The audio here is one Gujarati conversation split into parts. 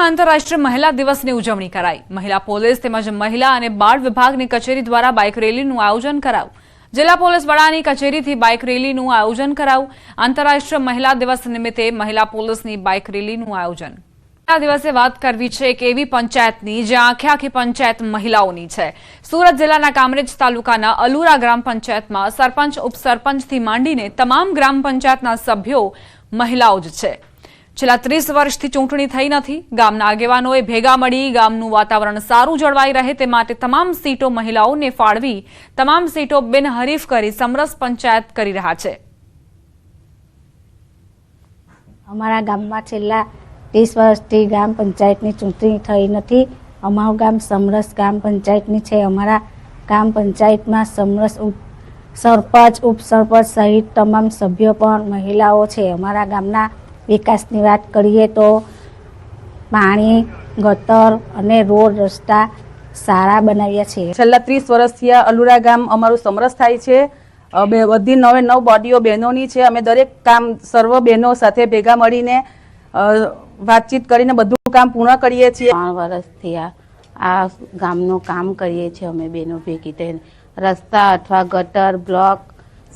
સુરતમાં આંતરરાષ્ટ્રીય મહિલા દિવસની ઉજવણી કરાઈ। મહિલા પોલીસ તેમજ મહિલા અને બાળ વિભાગની કચેરી દ્વારા બાઇક રેલીનું આયોજન કરાયું। જિલ્લા પોલીસ વડાની કચેરીથી બાઇક રેલીનું આયોજન કરાયું। આંતરરાષ્ટ્રીય મહિલા દિવસ નિમિત્તે મહિલા પોલીસની બાઇક રેલીનું આયોજન। આ દિવસે વાત કરવી છે કે એવી પંચાયતની જ્યાં આખી પંચાયત મહિલાઓની છે। સુરત જિલ્લાના કામરેજ તાલુકાના અલુરા ગ્રામ પંચાયતમાં સરપંચ ઉપસરપંચથી માંડીને તમામ ગ્રામ પંચાયતના સભ્યો મહિલાઓ જ છે। છેલ્લા 30 વર્ષથી ચૂંટણી થઈ નથી। ગામના આગેવાનોએ ભેગા મળી ગામનું વાતાવરણ સારું જળવાઈ રહે તે માટે તમામ સીટો મહિલાઓને ફાળવી તમામ સીટો બિનહરીફ કરી સમરસ પંચાયત કરી રહ્યા છે। અમારા ગામમાં છેલ્લા 30 વર્ષથી ગ્રામ પંચાયતની ચૂંટણી થઈ નથી। અમારું ગામ સમરસ ગ્રામ પંચાયતની છે। અમારા ગ્રામ પંચાયતમાં સમરસ સરપંચ ઉપસરપંચ સહિત તમામ સભ્યો પણ મહિલાઓ છે। અમારા ગામના વિકાસની વાત કરીએ તો પાણી ગટર અને રોડ રસ્તા સારા બનાવ્યા છે। છેલ્લા 30 વર્ષથી આ અલુરા ગામ અમારું સમરસ થાય છે। બધી 9 બોડીઓ બહેનોની છે। અમે દરેક કામ સર્વ બહેનો સાથે ભેગા મળીને વાતચીત કરીને બધું કામ પૂર્ણ કરીએ છીએ। 3 વર્ષથી આ ગામનું કામ કરીએ છીએ અમે બહેનો ભેગી થઈને। રસ્તા અથવા ગટર બ્લોક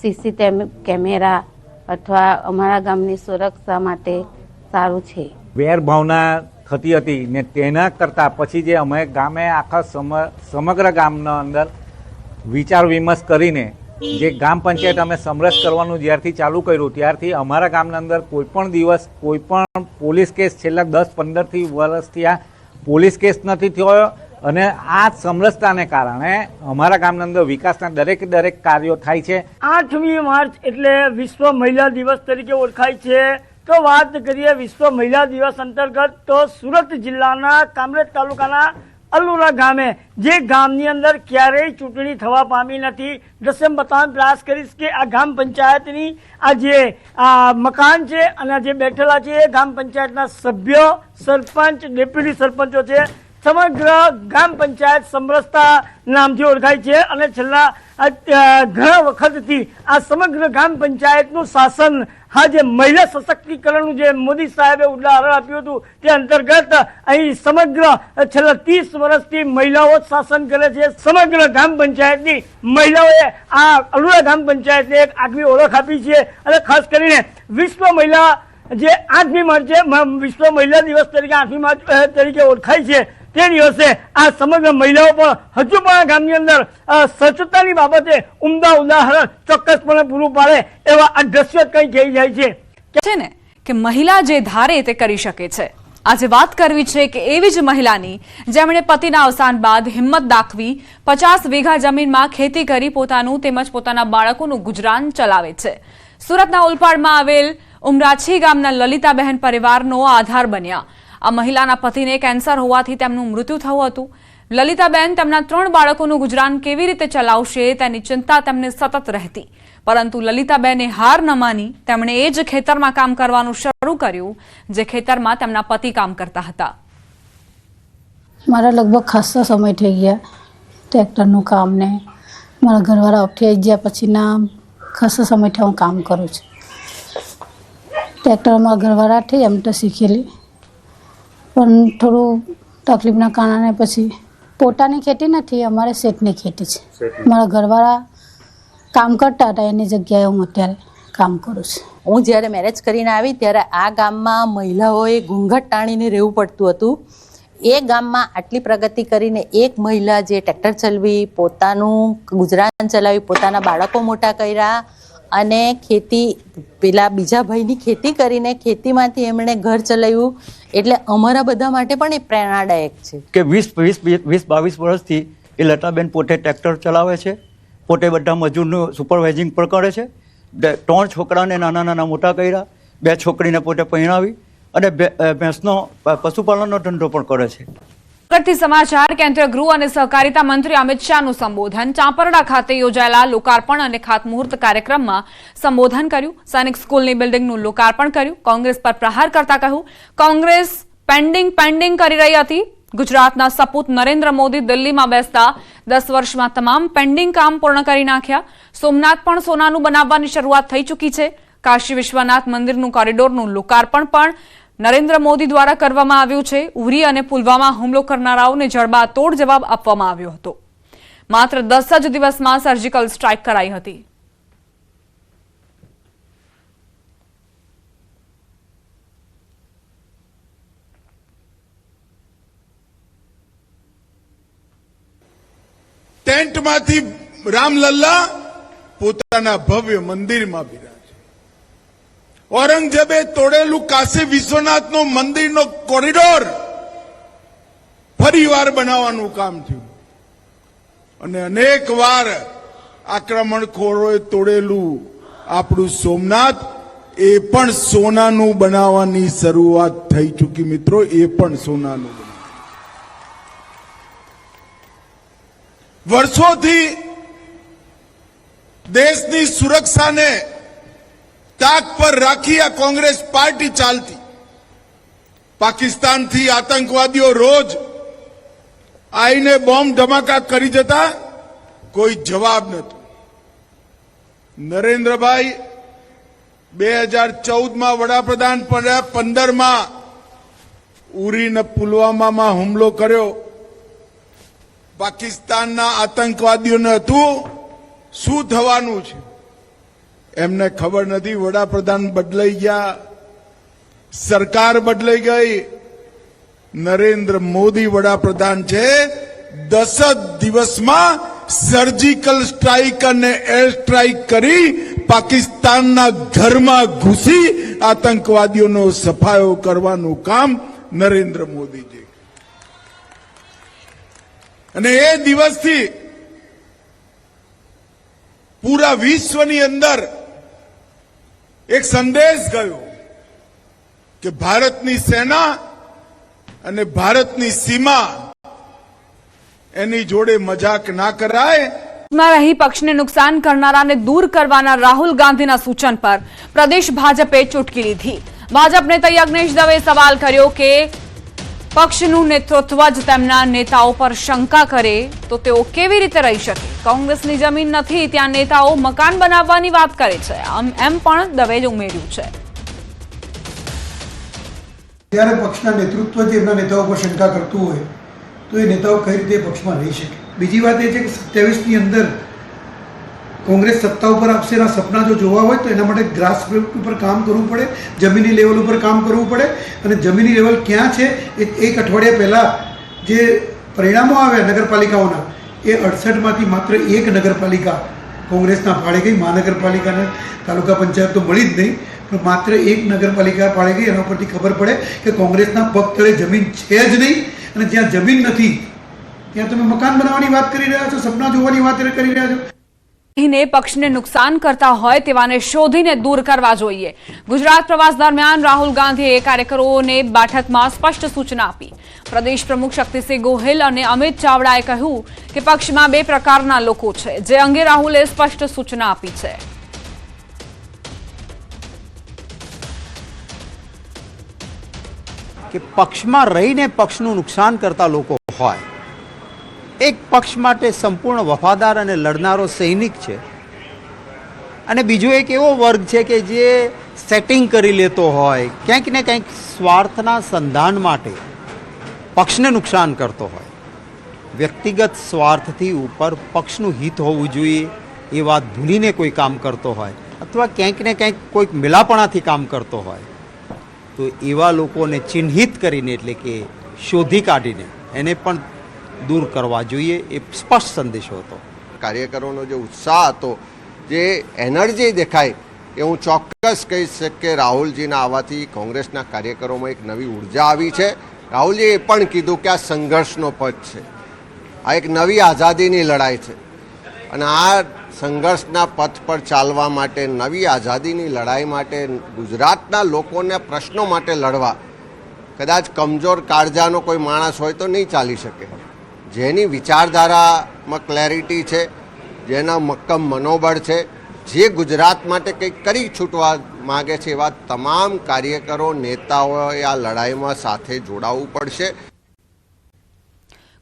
સીસીટીવી કેમેરા અથવા અમારા ગામની સુરક્ષા માટે સારું છે। વેરભાવના થતી હતી ને તેના કરતાં પછી જે અમે ગામે આખા સમગ્ર ગામના અંદર વિચાર વિમર્શ કરીને જે ગામ પંચાયત અમે સમરસ કરવાનું જ્યારથી ચાલુ કર્યું ત્યારથી અમારા ગામના અંદર કોઈપણ દિવસ કોઈપણ પોલીસ કેસ છેલ્લા 10-15 વર્ષથી આ પોલીસ કેસ નથી થયો અને આ સમરસતાને કારણે અમારા ગામના અંદર વિકાસના દરેક કાર્યો થાય છે। 8મી માર્ચ એટલે વિશ્વ મહિલા દિવસ તરીકે ઓળખાય છે। તો વાત કરીએ વિશ્વ મહિલા દિવસ અંતર્ગત તો સુરત જિલ્લાના કામરેજ તાલુકાના અલુરા ગામે જે ગામની અંદર ક્યારેય ચૂંટણી થવા પામી નથી। દ્રશ્ય બતાવવાનો પ્રયાસ કરીશ કે આ ગામ પંચાયતની આ જે મકાન છે અને જે બેઠેલા છે એ ગામ પંચાયતના સભ્યો સરપંચ ડેપ્યુટી સરપંચો છે। સમગ્ર ગામ પંચાયત સમરસતા નામથી ઓળખાય છે અને છેલ્લા ઘણા વખતથી આ સમગ્ર ગામ પંચાયતનું શાસન આ જે મહિલા સશક્તિકરણનું જે મોદી સાહેબે ઉદાહરણ આપ્યું હતું તે અંતર્ગત અહીં સમગ્ર છેલ્લા 30 વર્ષથી મહિલાઓ શાસન કરે છે। સમગ્ર ગામ પંચાયતની મહિલાઓએ આ અલુરા ગામ પંચાયતને એક આગવી ઓળખ આપી છે અને ખાસ કરીને વિશ્વ મહિલા જે 8મી માર્ચે વિશ્વ મહિલા દિવસ તરીકે 8મી માર્ચ તરીકે ઓળખાય છે તે દિવસે આ સમગ્ર મહિલાઓ પણ હજુ પણ આ ગામની અંદર સ્વચ્છતાની બાબતે ઉમદા ઉદાહરણ ચોક્કસપણે પૂરું પાડે એવા આ દ્રશ્યો કંઈ કહી જાય છે ને કે મહિલા જે ધારે તે કરી શકે છે। આજે વાત કરવી છે કે એવી જ મહિલાની જેમણે પતિના અવસાન બાદ હિંમત દાખવી 50 વીઘા જમીનમાં ખેતી કરી પોતાનું તેમજ પોતાના બાળકોનું ગુજરાન ચલાવે છે। સુરતના ઉલપાડમાં આવેલ ઉમરાછી ગામના લલિતાબહેન પરિવારનો આધાર બન્યા। આ મહિલાના પતિને કેન્સર હોવાથી તેમનું મૃત્યુ થયું હતું। લલિતાબેન તેમના 3 બાળકોનું ગુજરાન કેવી રીતે ચલાવશે તેની ચિંતા તેમને સતત રહેતી, પરંતુ લલિતાબેને હાર ન માની તેમણે એ જ ખેતરમાં કામ કરવાનું શરૂ કર્યું જે ખેતરમાં તેમના પતિ કામ કરતા હતા। મારા લગભગ ખાસો સમય થઈ ગયા ટ્રેક્ટરનું કામ ને મારા ઘરવાળા ઓફથી આવી ગયા પછીના ખાસો સમયથી હું કામ કરું છું। ટ્રેક્ટર મારા ઘરવાળાથી એમ તો શીખેલી પણ થોડું તકલીફના કારણે પછી પોતાની ખેતી નથી અમારે શેઠની ખેતી છે। મારા ઘરવાળા કામ કરતા હતા એની જગ્યાએ હું અત્યારે કામ કરું છું। હું જ્યારે મેરેજ કરીને આવી ત્યારે આ ગામમાં મહિલાઓએ ઘૂંઘટ તાણીને રહેવું પડતું હતું। એ ગામમાં આટલી પ્રગતિ કરીને એક મહિલા જે ટ્રેક્ટર ચલાવી પોતાનું ગુજરાન ચલાવી પોતાના બાળકો મોટા કર્યા અને ખેતી પેલા બીજા ભાઈની ખેતી કરીને ખેતીમાંથી એમણે ઘર ચલાવ્યું એટલે અમારા બધા માટે પણ એ પ્રેરણાદાયક છે કે 20-22 વર્ષથી એ લતાબેન પોતે ટ્રેક્ટર ચલાવે છે, પોતે બધા મજૂરનું સુપરવાઇઝિંગ પણ કરે છે। 3 છોકરાને નાના મોટા કર્યા, 2 છોકરીને પોતે પરણાવી અને ભેંસનો પશુપાલનનો ધંધો પણ કરે છે। समाचार केंद्रीय गृह और सहकारिता मंत्री अमित शाहનું संबोधन चांपरડા ખાતે યોજાયેલા લોકાર્પણ અને ખાતમુહૂર્ત કાર્યક્રમમાં સંબોધન કર્યું। સૈનિક સ્કૂલની બિલ્ડિંગનું લોકાર્પણ કર્યું। કોંગ્રેસ પર પ્રહાર કરતા કહ્યું કોંગ્રેસ પેન્ડિંગ કરી રહી હતી। ગુજરાતના સપૂત નરેન્દ્ર મોદી દિલ્હીમાં બેસતા 10 વર્ષમાં તમામ પેન્ડિંગ કામ પૂર્ણ કરી નાખ્યા। સોમનાથ પણ સોનાનું બનાવવાની શરૂઆત થઈ ચૂકી છે। કાશી વિશ્વનાથ મંદિરનું કોરિડોરનું લોકાર્પણ પણ નરેન્દ્ર મોદી દ્વારા કરવામાં આવ્યું છે। ઉરી અને પુલવામા હુમલો કરનારાઓને જડબાતોડ જવાબ આપવામાં આવ્યો હતો। માત્ર 10 જ દિવસમાં સર્જિકલ સ્ટ્રાઇક કરાઈ હતી। ટેન્ટમાંથી રામલલ્લા પોતાના ભવ્ય મંદિરમાં બિરાજે। ઔરંગઝેબે તોડેલું કાશી વિશ્વનાથનું મંદિરનો કોરિડોર ફરીવાર બનાવવાનું કામ થયું અને અનેક વાર આક્રમણખોરોએ તોડેલું આપણું સોમનાથ એ પણ સોનાનું બનાવવાની શરૂઆત થઈ ચૂકી। મિત્રો, એ પણ સોનાનું વર્ષોથી દેશની સુરક્ષાને તાક પર રાખી આ કોંગ્રેસ પાર્ટી ચાલતી। પાકિસ્તાનથી આતંકવાદીઓ રોજ આઈને બોમ્બ ધમાકા કરી જતા, કોઈ જવાબ નહોતો। નરેન્દ્રભાઈ 2014માં વડાપ્રધાન બન્યા, 15માં ઉરી ને પુલવામામાં હુમલો કર્યો। પાકિસ્તાનના આતંકવાદીઓને હતું શું થવાનું છે, એમને ખબર નથી। વડાપ્રધાન બદલાઈ ગયા, સરકાર બદલાઈ ગઈ, નરેન્દ્ર મોદી વડાપ્રધાન છે। 10 જ દિવસમાં સર્જિકલ સ્ટ્રાઇક અને એર સ્ટ્રાઇક કરી પાકિસ્તાનના ઘરમાં ઘૂસી આતંકવાદીઓનો સફાયો કરવાનું કામ નરેન્દ્ર મોદીજી। અને એ દિવસથી પૂરા વિશ્વની અંદર એક સંદેશ ગયો કે ભારતની સેના અને ભારતની સીમા એની જોડે મજાક ના કરાય। માં રહી પક્ષને નુકસાન કરનારાને દૂર કરવાના રાહુલ ગાંધીના સૂચન પર પ્રદેશ ભાજપે ચૂટકી લીધી। ભાજપ નેતા યજ્ઞેશ દવે સવાલ કર્યો કે પક્ષનું નેતૃત્વ જ તેમના નેતાઓ પર શંકા કરે તો તેઓ કેવી રીતે રહી શકે? કોંગ્રેસની જમીન નથી ત્યાં નેતાઓ મકાન બનાવવાની વાત કરે છે, એમ પણ દવેએ ઉમેર્યું છે। ત્યારે પક્ષના નેતૃત્વ જે એમના નેતાઓ પર શંકા કરતું હોય તો એ નેતાઓ કઈ રીતે પક્ષમાં રહી શકે? બીજી વાત એ છે કે 27ની અંદર કોંગ્રેસ સત્તા ઉપર આપશે એના સપના જો જોવા હોય તો એના માટે ગ્રાસરૂટ ઉપર કામ કરવું પડે, જમીની લેવલ ઉપર કામ કરવું પડે। અને જમીની લેવલ ક્યાં છે એ એક અઠવાડિયા પહેલાં જે પરિણામો આવ્યા નગરપાલિકાઓના એ 68માંથી માત્ર એક નગરપાલિકા કોંગ્રેસના ફાળે ગઈ। મહાનગરપાલિકાને તાલુકા પંચાયત તો મળી જ નહીં, પણ માત્ર એક નગરપાલિકા ફાળે ગઈ। એના ઉપરથી ખબર પડે કે કોંગ્રેસના પગ તળે જમીન છે જ નહીં, અને જ્યાં જમીન નથી ત્યાં તમે મકાન બનાવવાની વાત કરી રહ્યા છો, સપના જોવાની વાત કરી રહ્યા છો। પક્ષને નુકસાન કરતા હોય તેવાને શોધીને દૂર કરવા જોઈએ। ગુજરાત પ્રવાસ દરમિયાન રાહુલ ગાંધીએ કાર્યકરોને બેઠકમાં સ્પષ્ટ સૂચના આપી। પ્રદેશ પ્રમુખ શક્તિસિંહ ગોહિલ અને અમિત ચાવડાએ કહ્યું કે પક્ષમાં બે પ્રકારના લોકો છે, જે અંગે રાહુલે સ્પષ્ટ સૂચના આપી છે। કે પક્ષમાં રહીને પક્ષનું નુકસાન કરતા લોકો હોય, એક પક્ષ માટે સંપૂર્ણ વફાદાર અને લડનારો સૈનિક છે, અને બીજો એક એવો વર્ગ છે કે જે સેટિંગ કરી લેતો હોય, ક્યાંક ને ક્યાંક સ્વાર્થના સંધાન માટે પક્ષને નુકસાન કરતો હોય। વ્યક્તિગત સ્વાર્થથી ઉપર પક્ષનું હિત હોવું જોઈએ એ વાત ભૂલીને કોઈ કામ કરતો હોય, અથવા ક્યાંક ને ક્યાંક કોઈક મિલાપણાથી કામ કરતો હોય, તો એવા લોકોને ચિહ્નિત કરીને એટલે કે શોધી કાઢીને એને પણ દૂર કરવા જોઈએ। એ સ્પષ્ટ સંદેશો હતો। કાર્યકરોનો જે ઉત્સાહ હતો, જે એનર્જી દેખાય, એ હું ચોક્કસ કહી શકું કે રાહુલજીના આવવાથી કોંગ્રેસના કાર્યકરોમાં એક નવી ઉર્જા આવી છે। રાહુલજીએ એ પણ કીધું કે આ સંઘર્ષનો પથ છે, આ એક નવી આઝાદીની લડાઈ છે, અને આ સંઘર્ષના પથ પર ચાલવા માટે, નવી આઝાદીની લડાઈ માટે, ગુજરાતના લોકોના પ્રશ્નો માટે લડવા કદાચ કમજોર કાળજાનો કોઈ માણસ હોય તો નહીં ચાલી શકે। જેની વિચારધારામાં ક્લેરિટી છે, જેના મક્કમ મનોબળ છે, જે ગુજરાત માટે કંઈક કરી છૂટવા માગે છે, એવા તમામ કાર્યકરો, નેતાઓએ આ લડાઈમાં સાથે જોડાવવું પડશે।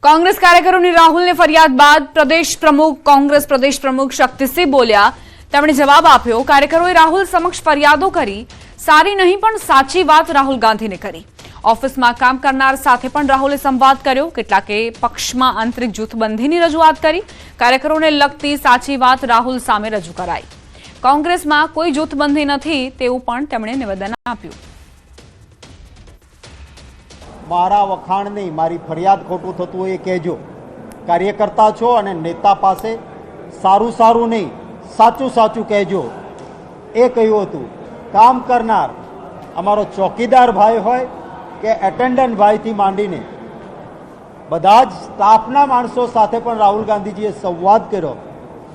કોંગ્રેસ કાર્યકરોની રાહુલને ફરિયાદ બાદ કોંગ્રેસ પ્રદેશ પ્રમુખ શક્તિસિંહ બોલ્યા। તેમણે જવાબ આપ્યો, કાર્યકરોએ રાહુલ સમક્ષ ફરિયાદો કરી, સારી નહીં પણ સાચી વાત રાહુલ ગાંધીને કરી. ઓફિસમાં કામ કરનાર સાથે પણ રાહુલે સંવાદ કર્યો. કેટલાકે પક્ષમાં આંતરિક જૂથબંધીની રજૂઆત કરી. કાર્યકરોને લગતી સાચી વાત રાહુલ સામે રજૂ કરાઈ. કોંગ્રેસમાં કોઈ જૂથબંધી નથી તેવું પણ તેમણે નિવેદન આપ્યું. મારા વખાણ નહીં, મારી ફરિયાદ ખોટું થતું હોય એ કહેજો. કાર્યકર્તા છો અને નેતા પાસે સારું સારું નહીં, સાચું સાચું કહેજો એ કહ્યું હતું. કામ કરનાર અમારો ચોકીદાર ભાઈ હોય કે એટેન્ડન્ટ ભાઈથી માંડીને બધા જ સ્ટાફના માણસો સાથે પણ રાહુલ ગાંધીજીએ સંવાદ કર્યો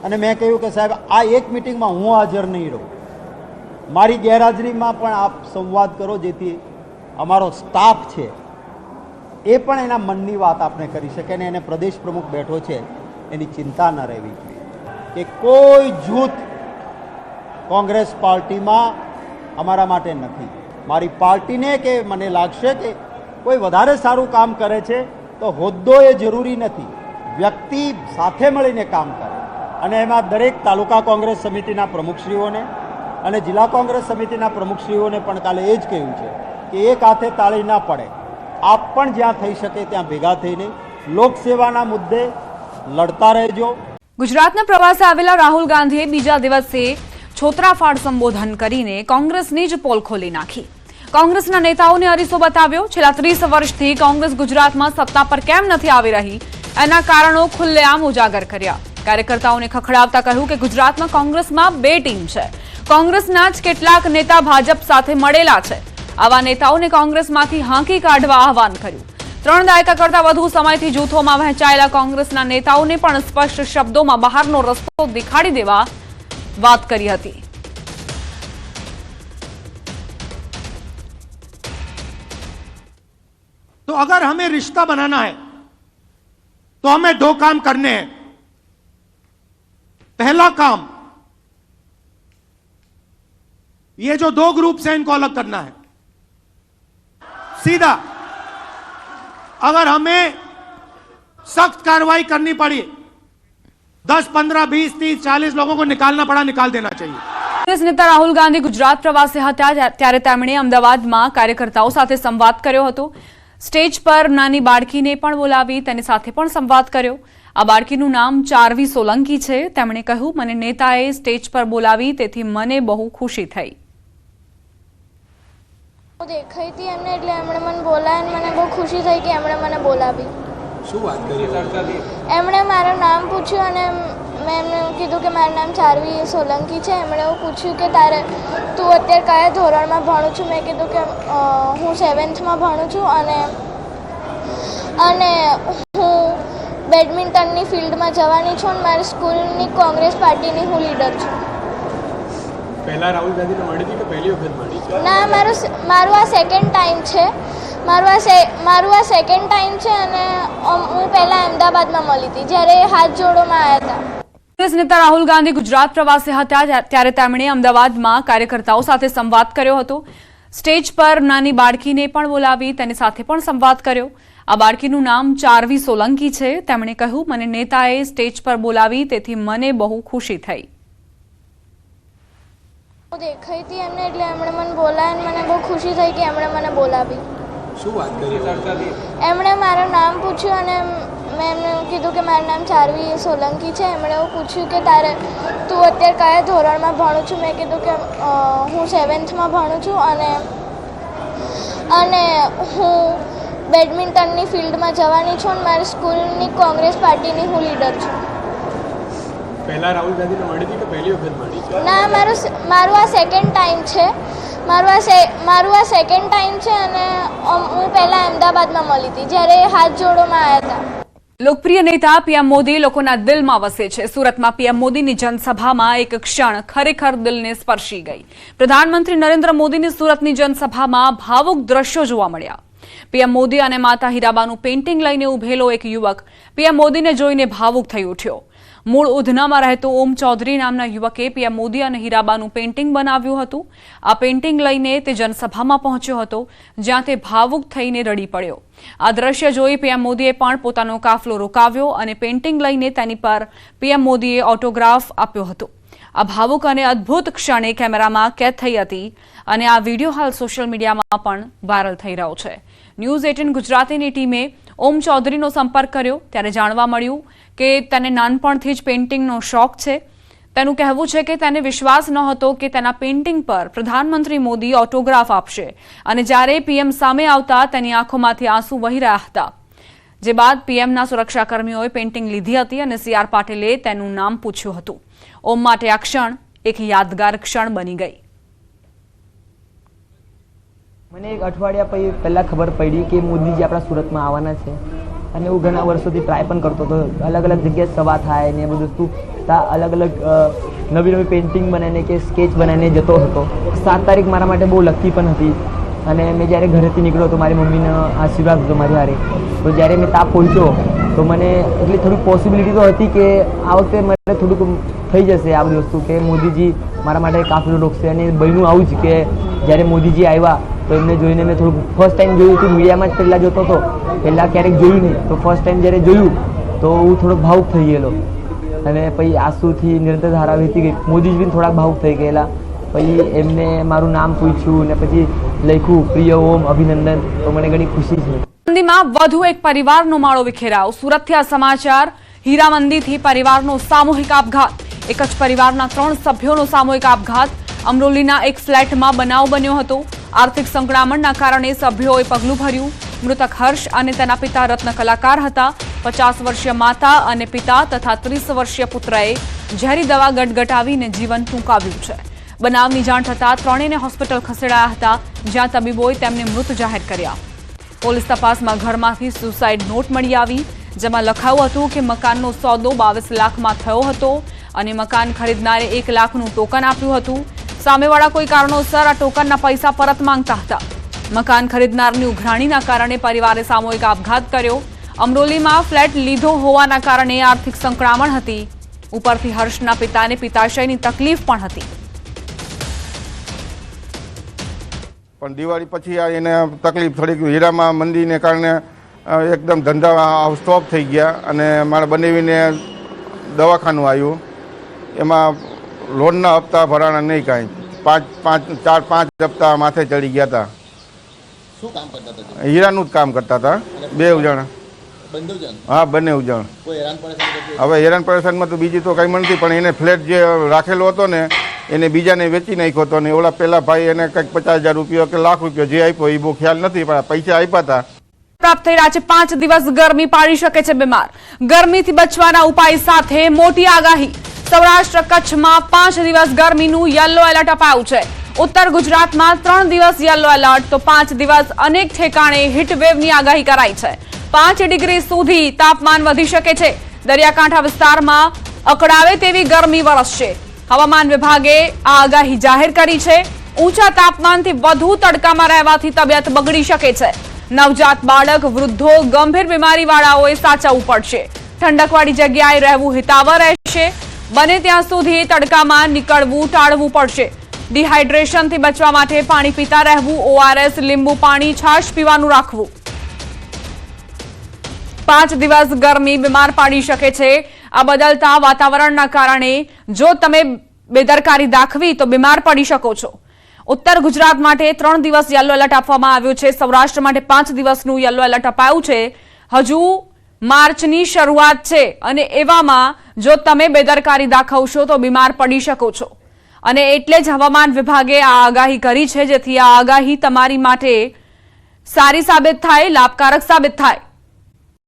અને મેં કહ્યું કે સાહેબ આ એક મિટિંગમાં હું હાજર નહીં રહું, મારી ગેરહાજરીમાં પણ આપ સંવાદ કરો જેથી અમારો સ્ટાફ છે એ પણ એના મનની વાત આપણે કરી શકે અને એને પ્રદેશ પ્રમુખ બેઠો છે એની ચિંતા ન રહેવી જોઈએ કે કોઈ જૂથ કોંગ્રેસ પાર્ટીમાં અમારા માટે નથી. મારી પાર્ટીને કે મને લાગશે કે કોઈ વધારે સારું કામ કરે છે તો હોદ્દો એ જરૂરી નથી, વ્યક્તિ સાથે મળીને કામ કરે. અને એમાં દરેક તાલુકા કોંગ્રેસ સમિતિના પ્રમુખશ્રીઓને અને જિલ્લા કોંગ્રેસ સમિતિના પ્રમુખશ્રીઓને પણ કાલે એ જ કહ્યું છે કે એક હાથે તાળી ના પડે, આપ પણ જ્યાં થઈ શકે ત્યાં ભેગા થઈને લોકસેવાના મુદ્દે લડતા રહેજો. ગુજરાતના પ્રવાસે આવેલા રાહુલ ગાંધીએ બીજા દિવસે છોતરાફાડ સંબોધન કરીને કોંગ્રેસની જ પોલ ખોલી નાખી. કોંગ્રેસના નેતાઓને અરીસો બતાવ્યો. છેલ્લા 30 વર્ષથી કોંગ્રેસ ગુજરાતમાં સત્તા પર કેમ નથી આવી રહી એના કારણો ખુલ્લેઆમ ઉજાગર કર્યા. કાર્યકર્તાઓને ખખડાવતા કહ્યું કે ગુજરાતમાં કોંગ્રેસમાં 2 ટીમ છે. કોંગ્રેસના જ કેટલાક નેતા ભાજપ સાથે મળેલા છે. આવા નેતાઓને કોંગ્રેસમાંથી હાંકી કાઢવા આહવાન કર્યું. 3 દાયકા કરતા વધુ સમયથી જૂથોમાં વહેંચાયેલા કોંગ્રેસના નેતાઓને પણ સ્પષ્ટ શબ્દોમાં બહારનો રસ્તો દેખાડી દેવા बात करी हती. तो अगर हमें रिश्ता बनाना है तो हमें 2 काम करने हैं. पहला काम, ये जो 2 ग्रुप्स हैं इनको अलग करना है सीधा. अगर हमें सख्त कार्रवाई करनी पड़ी, 10, 15, 20, 30, 40 लोगों को निकालना पड़ा, निकाल देना चाहिए. કોંગ્રેસ નેતા રાહુલ ગાંધી ગુજરાત પ્રવાસે હતા ત્યારે તેમણે અમદાવાદમાં કાર્યકર્તાઓ સાથે સંવાદ કર્યો હતો. સ્ટેજ પર નાની બાળકીને પણ બોલાવી તેની સાથે પણ સંવાદ કર્યો. આ બાળકીનું નામ ચારવી સોલંકી છે. તેમણે કહ્યું, મને નેતાએ સ્ટેજ પર બોલાવી તેથી મને બહુ ખુશી થઈ. દેખાઈ હતી એમને એટલે એમણે મને બોલાવ્યા અને મને બહુ ખુશી થઈ કે એમણે મને બોલાવી. શું વાત કરી? એમણે મારું નામ પૂછ્યું અને મેં એમને કીધું કે મારું નામ ચારવી સોલંકી છે. એમણે એવું પૂછ્યું કે તારે તું અત્યારે કયા ધોરણમાં ભણું છું? મેં કીધું કે હું 7th ભણું છું અને હું બેડમિન્ટનની ફિલ્ડમાં જવાની છું અને મારી સ્કૂલની કોંગ્રેસ પાર્ટીની હું લીડર છું. પહેલા રાહુલ ગાંધીને મળી હતી કે પહેલી વખત મળી? ના, મારું આ સેકન્ડ ટાઈમ છે. મારું આ સેકન્ડ ટાઈમ છે અને હું પહેલા અમદાવાદમાં મળી હતી જ્યારે હાથ જોડોમાં આવ્યા હતા. કોંગ્રેસ નેતા રાહુલ ગાંધી ગુજરાત પ્રવાસે હતા ત્યારે તેમણે અમદાવાદમાં કાર્યકર્તાઓ સાથે સંવાદ કર્યો હતો. સ્ટેજ પર નાની બાળકીને પણ બોલાવી તેની સાથે પણ સંવાદ કર્યો. આ બાળકીનું નામ ચારવી સોલંકી છે. તેમણે કહ્યું, મને નેતાએ સ્ટેજ પર બોલાવી તેથી મને બહુ ખુશી થઈ. દેખાઈ હતી એમને એટલે એમણે મને બોલાવ્યા અને મને બહુ ખુશી થઈ કે એમણે મને બોલાવી. શું વાત કરી? એમણે મારું નામ પૂછ્યું અને મેં એમને કીધું કે મારું નામ ચારવી સોલંકી છે. એમણે એવું પૂછ્યું કે તારે તું અત્યારે કયા ધોરણમાં ભણું છું? મેં કીધું કે હું 7th ભણું છું અને હું બેડમિન્ટનની ફિલ્ડમાં જવાની છું અને મારી સ્કૂલની કોંગ્રેસ પાર્ટીની હું લીડર છું. પહેલા રાહુલ ગાંધીને મળી હતી કે પહેલી વખત મળી? ના, મારું આ સેકન્ડ ટાઈમ છે. મારું આ સેકન્ડ ટાઈમ છે અને હું પહેલા અમદાવાદમાં મળી હતી જ્યારે હાથ જોડોમાં આવ્યા હતા. લોકપ્રિય નેતા પીએમ મોદી લોકોના દિલમાં વસે છે. સુરતમાં પીએમ મોદીની જનસભામાં એક ક્ષણ ખરેખર દિલને સ્પર્શી ગઈ. પ્રધાનમંત્રી નરેન્દ્ર મોદીની સુરતની જનસભામાં ભાવુક દ્રશ્યો જોવા મળ્યા. પીએમ મોદી અને માતા હીરાબાનું પેઇન્ટિંગ લઈને ઉભેલો એક યુવક પીએમ મોદીને જોઈને ભાવુક થઈ ઉઠ્યો. મૂળ ઉધનામાં રહેતો ઓમ ચૌધરી નામના યુવકે પીએમ મોદી અને હીરાબાનું પેઇન્ટિંગ બનાવ્યું હતું. આ પેઇન્ટિંગ લઈને તે જનસભામાં પહોંચ્યો હતો જ્યાં તે ભાવુક થઈને રડી પડ્યો. આ દ્રશ્ય જોઈ પીએમ મોદીએ પણ પોતાનો કાફલો રોકાવ્યો અને પેઇન્ટિંગ લઈને તેની પર પીએમ મોદીએ ઓટોગ્રાફ આપ્યો હતો. આ ભાવુક અને અદ્ભુત ક્ષણે કેમેરામાં કેદ થઈ હતી અને આ વિડીયો હાલ સોશિયલ મીડિયામાં પણ વાયરલ થઈ રહ્યો છે. ન્યૂઝ 18 ગુજરાતીની ટીમે ઓમ ચૌધરીનો સંપર્ક કર્યો ત્યારે જાણવા મળ્યું કે તેને નાનપણથી જ પેઇન્ટિંગનો શોખ છે. તેનું કહેવું છે કે તેને વિશ્વાસ નહોતો કે તેના પેઇન્ટિંગ પર પ્રધાનમંત્રી મોદી ઓટોગ્રાફ આપશે અને જ્યારે પીએમ સામે આવતા તેની આંખોમાંથી આંસુ વહી રહ્યા હતા. જે બાદ પીએમના સુરક્ષાકર્મીઓએ પેઇન્ટિંગ લીધી હતી અને CR પાટીલે તેનું નામ પૂછ્યું હતું. ઓમ માટે આ ક્ષણ એક યાદગાર ક્ષણ બની ગઈ. મને એક અઠવાડિયા પહેલા ખબર પડી કે મોદીજી આપણા સુરતમાં આવવાના છે અને હું ઘણા વર્ષોથી ટ્રાય પણ કરતો હતો. અલગ અલગ જગ્યાએ સભા થાય ને એ બધું વસ્તુ ત્યાં અલગ અલગ નવી પેઇન્ટિંગ બનાવીને કે સ્કેચ બનાવીને જતો હતો. 7 તારીખ મારા માટે બહુ લકી પણ હતી અને મેં જ્યારે ઘરેથી નીકળ્યો તો મારી મમ્મીનો આશીર્વાદ હતો મારી હારે. તો જ્યારે મેં ત્યાં પહોંચ્યો તો મને એટલી થોડી પોસિબિલિટી તો હતી કે આ વખતે મને થોડુંક થઈ જશે આ બધી વસ્તુ કે મોદીજી મારા માટે કાફલો રોકશે. અને બન્યું આવું જ કે જ્યારે મોદીજી આવ્યા તો એમને જોઈને મેં થોડુંક ફર્સ્ટ ટાઈમ જોયું હતું. મીડિયામાં જ પહેલાં જોતો હતો, પહેલાં ક્યારેક જોયું નહીં. તો ફર્સ્ટ ટાઈમ જ્યારે જોયું તો હું થોડોક ભાવુક થઈ ગયેલો અને પછી આંસુથી નિરંતર ધારા વહેતી ગઈ. મોદીજી બી થોડાક ભાવુક થઈ ગયેલા. પછી એમને મારું નામ પૂછ્યું ને પછી લખ્યું પ્રિય ઓમ અભિનંદન. તો મને ઘણી ખુશી છે. હિરામંદીમાં વધુ એક પરિવારનો માળો વિખેરાયો. સુરતથી આ સમાચાર. હિરામંદીથી પરિવારનો સામૂહિક આપઘાત. એક જ પરિવારના 3 સભ્યોનો સામૂહિક આપઘાત. અમરોલીના એક ફ્લેટમાં બનાવ બન્યો હતો. આર્થિક સંકળામણના કારણે સભ્યોએ પગલું ભર્યું. મૃતક હર્ષ અને તેના પિતા રત્ન કલાકાર હતા. 50 વર્ષીય માતા અને પિતા તથા 30 વર્ષીય પુત્રએ ઝેરી દવા ગટગટાવીને જીવન ટૂંકાવ્યું છે. બનાવની જાણ થતાં ત્રણેયને હોસ્પિટલ ખસેડાયા હતા, જ્યાં તબીબોએ તેમને મૃત જાહેર કર્યા. પોલીસ તપાસમાં ઘરમાંથી સુસાઇડ નોટ મળી આવી, જેમાં લખાયું હતું કે મકાનનો સોદો 22 લાખમાં થયો હતો અને મકાન ખરીદનારે 1 લાખનું ટોકન આપ્યું હતું. સામેવાળા કોઈ કારણોસર આ ટોકનના પૈસા પરત માંગતા હતા. મકાન ખરીદનારની ઉઘરાણીના કારણે પરિવારે સામૂહિક આપઘાત કર્યો. અમરોલીમાં ફ્લેટ લીધો હોવાના કારણે આર્થિક સંકળામણ હતી. ઉપરથી હર્ષના પિતાને પિતાશયની તકલીફ પણ હતી. પણ દિવાળી પછી એને તકલીફ થોડીક હીરામાં મંદીને કારણે એકદમ ધંધા સ્ટોપ થઈ ગયા અને મારે બનાવીને દવાખાનું આવ્યું. એમાં લોનના હપ્તા ભરાણા નહીં કાંઈ. 4-5 હપ્તા માથે ચડી ગયા હતા. શું કામ કરતા હતા? હીરાનું જ કામ કરતા હતા. 2 જણ. હા, બંને જણ. હવે હેરાન પરેશાનમાં તો બીજી તો કંઈ નથી, પણ એને ફ્લેટ જે રાખેલો હતો ને એને બીજાને વેચી નાખ્યો હતો ને ઓલા પેલા ભાઈ એને કંઈક 50,000 રૂપિયા કે લાખ રૂપિયા જે આપ્યો એ બહુ ખ્યાલ નથી, પણ પૈસા આપ્યા હતા. પ્રાપ્ત થઈ રહ્યા છે. 5 દિવસ ગરમી પાડી શકે છે બીમાર. ગરમીથી બચવાના ઉપાય સાથે મોટી આગાહી. સૌરાષ્ટ્ર કચ્છમાં 5 દિવસ ગરમીનું યલો એલર્ટ અપાયું છે. ઉત્તર ગુજરાતમાં 3 દિવસ યલો એલર્ટ તો 5 દિવસ અનેક ઠેકાણે હીટવેવની આગાહી કરાઈ છે. 5 ડિગ્રી સુધી તાપમાન વધી શકે છે. દરિયાકાંઠા વિસ્તારમાં અકળાવે તેવી ગરમી વરસશે. હવામાન વિભાગે આ આગાહી જાહેર કરી છે. ઊંચા તાપમાનથી વધુ તડકામાં રહેવાથી તબિયત બગડી શકે છે. નવજાત બાળક, વૃદ્ધો, ગંભીર બીમારીવાળાઓએ સાચવવું પડશે. ઠંડકવાળી જગ્યાએ રહેવું હિતાવહ રહેશે. બને ત્યાં સુધી તડકામાં નીકળવું ટાળવું પડશે. ડિહાઇડ્રેશનથી બચવા માટે પાણી પીતા રહેવું. ORS, લીંબુ પાણી, છાશ પીવાનું રાખવું. 5 દિવસ ગરમી બીમાર પાડી શકે છે. આ બદલતા વાતાવરણના કારણે જો તમે બેદરકારી દાખવી તો બીમાર પડી શકો છો. ઉત્તર ગુજરાત માટે 3 દિવસ યલો એલર્ટ આપવામાં આવ્યું છે. સૌરાષ્ટ્ર માટે 5 દિવસનું યલો એલર્ટ અપાયું છે. હજુ માર્ચની શરૂઆત છે અને એવામાં જો તમે બેદરકારી દાખવશો તો બીમાર પડી શકો છો. અને એટલે જ હવામાન વિભાગે આ આગાહી કરી છે, જેથી આ આગાહી તમારી માટે સારી સાબિત થાય, લાભકારક સાબિત થાય.